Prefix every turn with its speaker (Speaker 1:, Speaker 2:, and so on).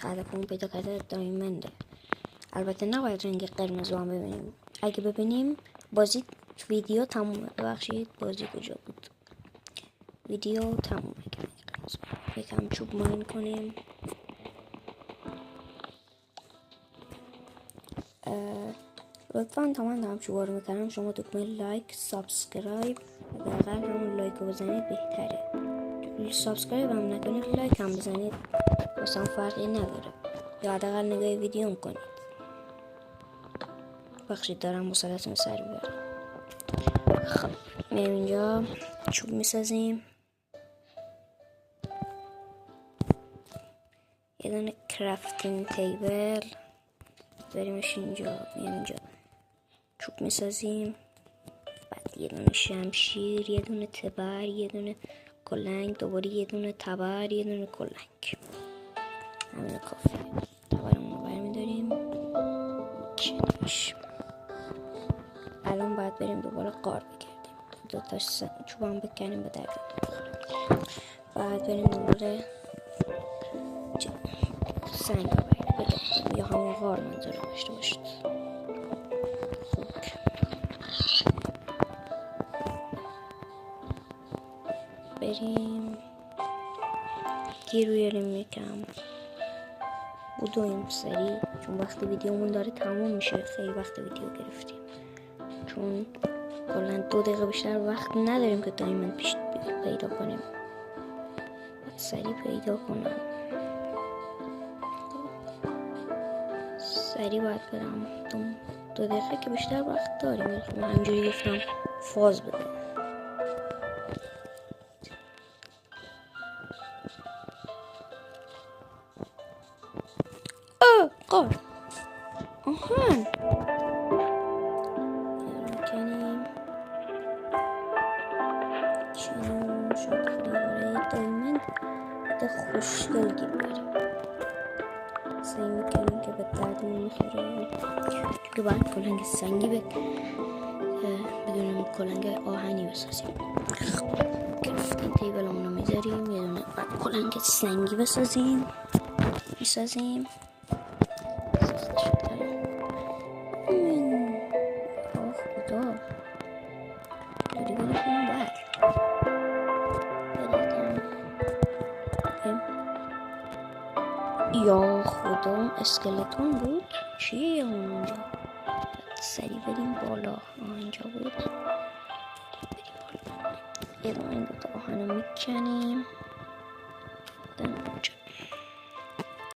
Speaker 1: هدف اون پیدا کرده دایمنده. البته نباید رنگ قرمز هم ببینیم. اگه ببینیم بازی ویدیو تمومه. ببخشید بازی کجا بود؟ ویدیو تمومه. یکم چوب ماین کنیم. لطفا تا من دارم چوبا رو میکنم شما دکمه لایک، سابسکرایب حداقل همون لایک رو بزنید بهتره. سابسکرایب هم نکنید لایک هم بزنید واسه فرقی نداره، یا حداقل نگاه ویدیو کنید. بخشید دارم مسئله‌تون سر بیارم. خب میریم اینجا چوب میسازیم. یه دونه کرافتینگ تیبل بریمش اینجا. میریم اینجا چوب میسازیم. بعد یه دونه شمشیر، یه دونه تبر، یه دونه کلنگ، دوباره یه دونه تبر، یه دونه کلنگ. همین کافیه. تبرمون رو برمیداریم کنارش. الان باید بریم دوباره قار بگردیم. دوتا چوب هم بکنیم به درد نمیخوره. باید بریم دوباره سنگ رو بگردیم یا همون قار منظورم داشته باشید. بریم گیر بیاریم یکم بودویم سریع، چون وقتی ویدیومون داره تموم میشه. خیلی وقت ویدیو گرفتیم چون کلا 2 دقیقه بیشتر وقت نداریم که دایموند پیدا کنیم. سریع پیدا کنم. سریع باید برم. 2 دقیقه که بیشتر وقت داریم. من همینجوری گفتم فاز بده. قار آهان کنیم چون شد برای دایموند ده خوشگل گیر بریم. سعی میکنیم که به درد نمیخوره که باید کلنگ سنگی بدونیم کلنگ آهنی بسازیم. این تیبلمون رو میذاریم. یه دونه کلنگ سنگی بسازیم. یا خدا اسکلتون بود؟ چیه اونجا؟ سریع بریم بالا. اینجا بود. بریم بالا. یه دونه این دوتا آهنو میکنیم. اونجا